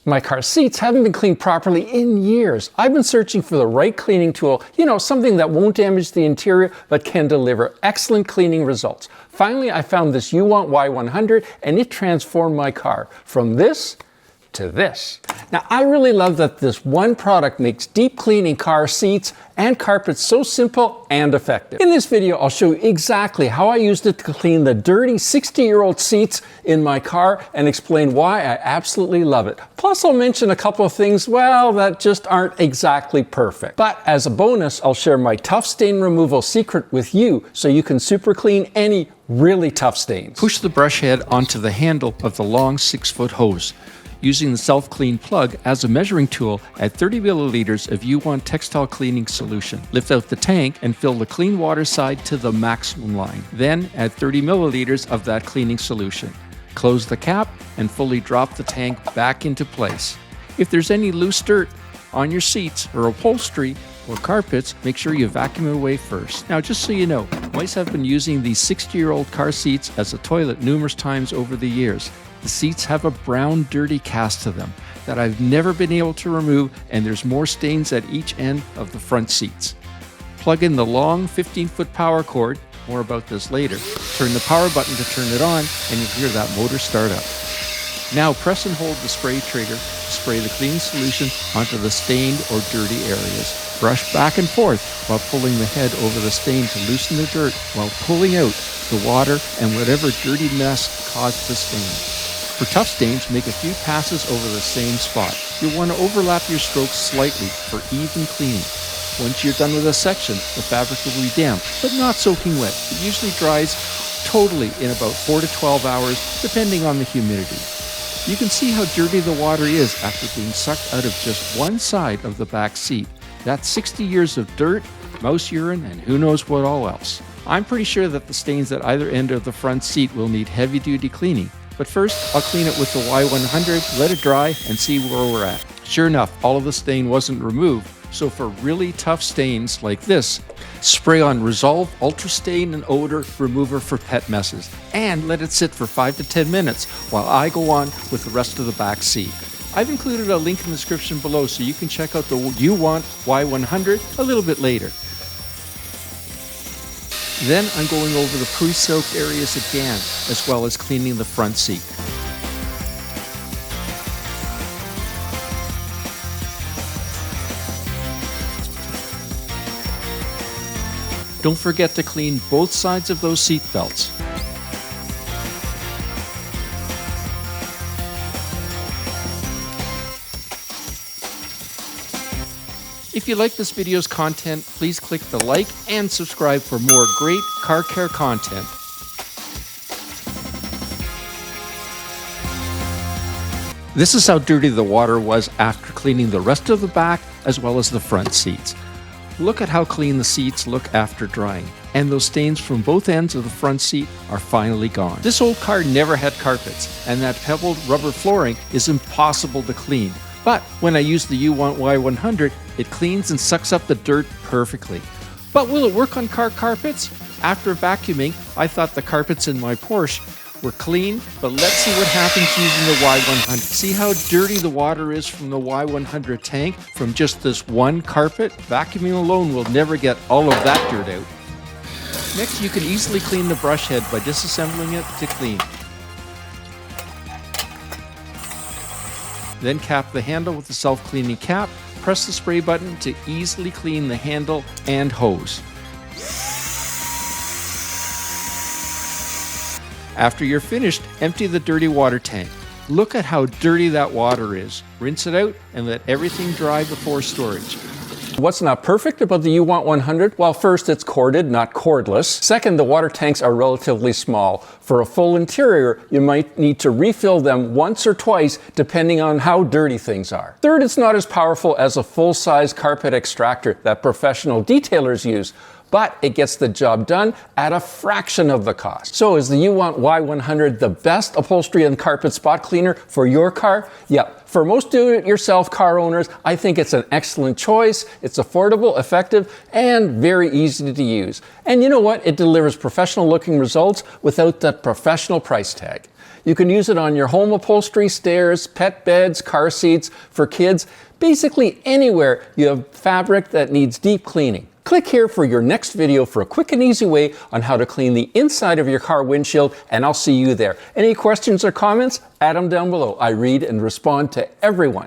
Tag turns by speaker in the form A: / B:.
A: My car seats haven't been cleaned properly in years. I've been searching for the right cleaning tool, something that won't damage the interior but can deliver excellent cleaning results. Finally, I found this UWANT Y100 and it transformed my car from this to this. Now, I really love that this one product makes deep cleaning car seats and carpets so simple and effective. In this video, I'll show you exactly how I used it to clean the dirty 60-year-old seats in my car and explain why I absolutely love it. Plus, I'll mention a couple of things, that just aren't exactly perfect. But as a bonus, I'll share my tough stain removal secret with you so you can super clean any really tough stains.
B: Push the brush head onto the handle of the long 6-foot hose. Using the self-clean plug as a measuring tool, add 30 milliliters of UWANT textile cleaning solution. Lift out the tank and fill the clean water side to the maximum line. Then add 30 milliliters of that cleaning solution. Close the cap and fully drop the tank back into place. If there's any loose dirt on your seats or upholstery or carpets, make sure you vacuum it away first. Now, just so you know, mice have been using these 60-year-old car seats as a toilet numerous times over the years. The seats have a brown, dirty cast to them that I've never been able to remove, and there's more stains at each end of the front seats. Plug in the long 15-foot power cord, more about this later. Turn the power button to turn it on, and you'll hear that motor start up. Now press and hold the spray trigger to spray the cleaning solution onto the stained or dirty areas. Brush back and forth while pulling the head over the stain to loosen the dirt while pulling out the water and whatever dirty mess caused the stain. For tough stains, make a few passes over the same spot. You'll want to overlap your strokes slightly for even cleaning. Once you're done with a section, the fabric will be damp, but not soaking wet. It usually dries totally in about 4 to 12 hours, depending on the humidity. You can see how dirty the water is after being sucked out of just one side of the back seat. That's 60 years of dirt, mouse urine, and who knows what all else. I'm pretty sure that the stains at either end of the front seat will need heavy-duty cleaning. But first, I'll clean it with the Y100, let it dry, and see where we're at. Sure enough, all of the stain wasn't removed, so for really tough stains like this, spray on Resolve Ultra Stain and Odor Remover for pet messes, and let it sit for 5 to 10 minutes while I go on with the rest of the back seat. I've included a link in the description below so you can check out the UWANT Y100 a little bit later. Then I'm going over the pre-soaked areas again, as well as cleaning the front seat. Don't forget to clean both sides of those seat belts. If you like this video's content, please click the like and subscribe for more great car care content. This is how dirty the water was after cleaning the rest of the back as well as the front seats. Look at how clean the seats look after drying, and those stains from both ends of the front seat are finally gone. This old car never had carpets, and that pebbled rubber flooring is impossible to clean. But when I use the UWANT Y100, it cleans and sucks up the dirt perfectly. But will it work on car carpets? After vacuuming, I thought the carpets in my Porsche were clean, but let's see what happens using the Y100. See how dirty the water is from the Y100 tank from just this one carpet? Vacuuming alone will never get all of that dirt out. Next, you can easily clean the brush head by disassembling it to clean. Then cap the handle with the self-cleaning cap. Press the spray button to easily clean the handle and hose. After you're finished, empty the dirty water tank. Look at how dirty that water is. Rinse it out and let everything dry before storage.
A: What's not perfect about the UWANT 100? Well, first, it's corded, not cordless. Second, the water tanks are relatively small. For a full interior, you might need to refill them once or twice, depending on how dirty things are. Third, it's not as powerful as a full-size carpet extractor that professional detailers use, but it gets the job done at a fraction of the cost. So is the UWANT Y100 the best upholstery and carpet spot cleaner for your car? Yep. For most do-it-yourself car owners, I think it's an excellent choice. It's affordable, effective, and very easy to use. And you know what? It delivers professional-looking results without that professional price tag. You can use it on your home upholstery, stairs, pet beds, car seats, for kids, basically anywhere you have fabric that needs deep cleaning. Click here for your next video for a quick and easy way on how to clean the inside of your car windshield, and I'll see you there. Any questions or comments? Add them down below. I read and respond to everyone.